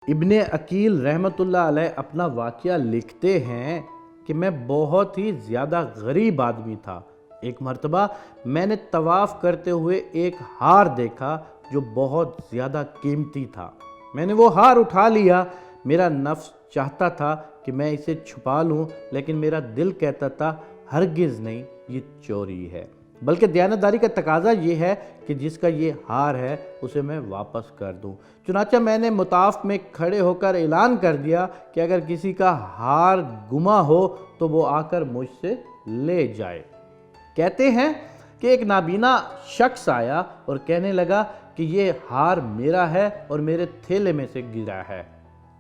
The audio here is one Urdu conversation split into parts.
ابن عقیل رحمۃ اللہ علیہ اپنا واقعہ لکھتے ہیں کہ میں بہت ہی زیادہ غریب آدمی تھا۔ ایک مرتبہ میں نے طواف کرتے ہوئے ایک ہار دیکھا جو بہت زیادہ قیمتی تھا۔ میں نے وہ ہار اٹھا لیا۔ میرا نفس چاہتا تھا کہ میں اسے چھپا لوں، لیکن میرا دل کہتا تھا ہرگز نہیں، یہ چوری ہے، بلکہ دیانتداری کا تقاضا یہ ہے کہ جس کا یہ ہار ہے اسے میں واپس کر دوں۔ چنانچہ میں نے مطاف میں کھڑے ہو کر اعلان کر دیا کہ اگر کسی کا ہار گما ہو تو وہ آ کر مجھ سے لے جائے۔ کہتے ہیں کہ ایک نابینا شخص آیا اور کہنے لگا کہ یہ ہار میرا ہے اور میرے تھیلے میں سے گرا ہے۔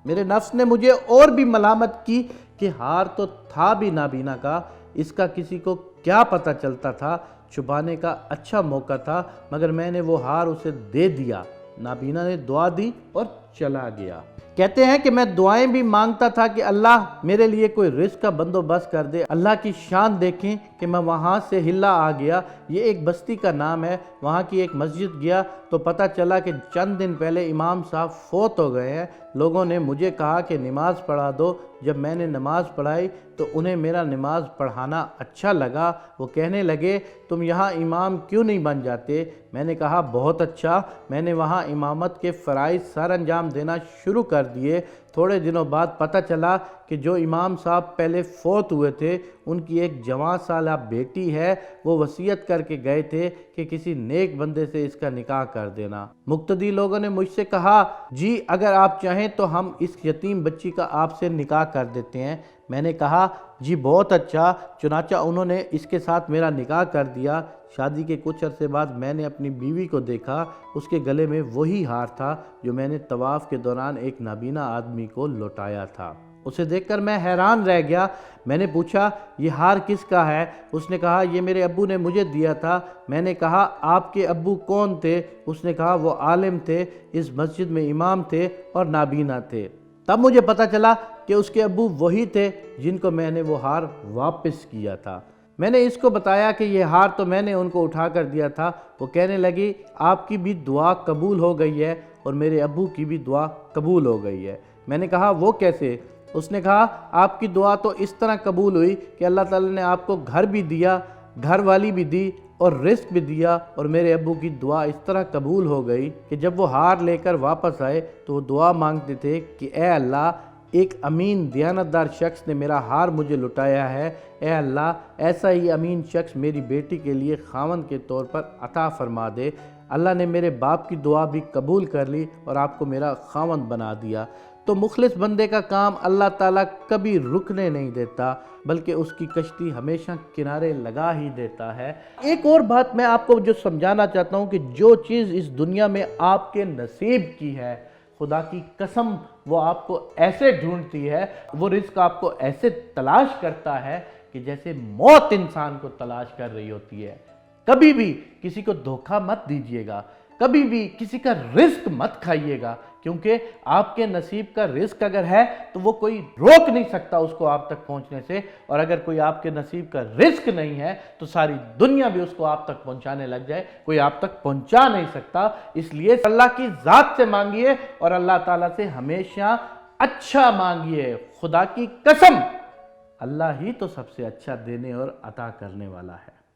میرے نفس نے مجھے اور بھی ملامت کی کہ ہار تو تھا بھی نابینا کا، اس کا کسی کو کیا پتہ چلتا تھا، چھپانے کا اچھا موقع تھا، مگر میں نے وہ ہار اسے دے دیا۔ نابینا نے دعا دی اور چلا گیا۔ کہتے ہیں کہ میں دعائیں بھی مانگتا تھا کہ اللہ میرے لیے کوئی رزق کا بندوبست کر دے۔ اللہ کی شان دیکھیں کہ میں وہاں سے ہلا آ گیا۔ یہ ایک بستی کا نام ہے۔ وہاں کی ایک مسجد گیا تو پتہ چلا کہ چند دن پہلے امام صاحب فوت ہو گئے ہیں۔ لوگوں نے مجھے کہا کہ نماز پڑھا دو۔ جب میں نے نماز پڑھائی تو انہیں میرا نماز پڑھانا اچھا لگا۔ وہ کہنے لگے تم یہاں امام کیوں نہیں بن جاتے؟ میں نے کہا بہت اچھا۔ میں نے وہاں امامت کے فرائض سر انجام دینا شروع کر دیے۔ تھوڑے دنوں بعد پتہ چلا کہ جو امام صاحب پہلے فوت ہوئے تھے ان کی ایک جوان سالہ بیٹی ہے۔ وہ وصیت کر کے گئے تھے کہ کسی نیک بندے سے اس کا نکاح کر دینا۔ مقتدی لوگوں نے مجھ سے کہا جی اگر آپ چاہیں تو ہم اس یتیم بچی کا آپ سے نکاح کر دیتے ہیں۔ میں نے کہا جی بہت اچھا۔ چنانچہ انہوں نے اس کے ساتھ میرا نکاح کر دیا۔ شادی کے کچھ عرصے بعد میں نے اپنی بیوی کو دیکھا۔ اس کے گلے میں وہی ہار تھا جو میں نے طواف کے دوران ایک نابینا آدمی کو لوٹایا تھا۔ اسے دیکھ کر میں حیران رہ گیا۔ میں نے پوچھا یہ ہار کس کا ہے؟ اس نے کہا یہ میرے ابو نے مجھے دیا تھا۔ میں نے کہا آپ کے ابو کون تھے؟ اس نے کہا وہ عالم تھے، اس مسجد میں امام تھے اور نابینا تھے۔ تب مجھے پتہ چلا کہ اس کے ابو وہی تھے جن کو میں نے وہ ہار واپس کیا تھا۔ میں نے اس کو بتایا کہ یہ ہار تو میں نے ان کو اٹھا کر دیا تھا۔ وہ کہنے لگی آپ کی بھی دعا قبول ہو گئی ہے اور میرے ابو کی بھی دعا قبول ہو گئی ہے۔ میں نے کہا وہ کیسے؟ اس نے کہا آپ کی دعا تو اس طرح قبول ہوئی کہ اللہ تعالیٰ نے آپ کو گھر بھی دیا، گھر والی بھی دی اور رزق بھی دیا، اور میرے ابو کی دعا اس طرح قبول ہو گئی کہ جب وہ ہار لے کر واپس آئے تو وہ دعا مانگتے تھے کہ اے اللہ ایک امین دیانتدار شخص نے میرا ہار مجھے لٹایا ہے، اے اللہ ایسا ہی امین شخص میری بیٹی کے لیے خاوند کے طور پر عطا فرما دے۔ اللہ نے میرے باپ کی دعا بھی قبول کر لی اور آپ کو میرا خاوند بنا دیا۔ تو مخلص بندے کا کام اللہ تعالیٰ کبھی رکنے نہیں دیتا، بلکہ اس کی کشتی ہمیشہ کنارے لگا ہی دیتا ہے۔ ایک اور بات میں آپ کو جو سمجھانا چاہتا ہوں کہ جو چیز اس دنیا میں آپ کے نصیب کی ہے، خدا کی قسم وہ آپ کو ایسے ڈھونڈتی ہے، وہ رزق آپ کو ایسے تلاش کرتا ہے کہ جیسے موت انسان کو تلاش کر رہی ہوتی ہے۔ کبھی بھی کسی کو دھوکہ مت دیجیے گا، کبھی بھی کسی کا رزق مت کھائیے گا، کیونکہ آپ کے نصیب کا رزق اگر ہے تو وہ کوئی روک نہیں سکتا اس کو آپ تک پہنچنے سے، اور اگر کوئی آپ کے نصیب کا رزق نہیں ہے تو ساری دنیا بھی اس کو آپ تک پہنچانے لگ جائے، کوئی آپ تک پہنچا نہیں سکتا۔ اس لیے اللہ کی ذات سے مانگیے اور اللہ تعالیٰ سے ہمیشہ اچھا مانگیے۔ خدا کی قسم اللہ ہی تو سب سے اچھا دینے اور عطا کرنے والا ہے۔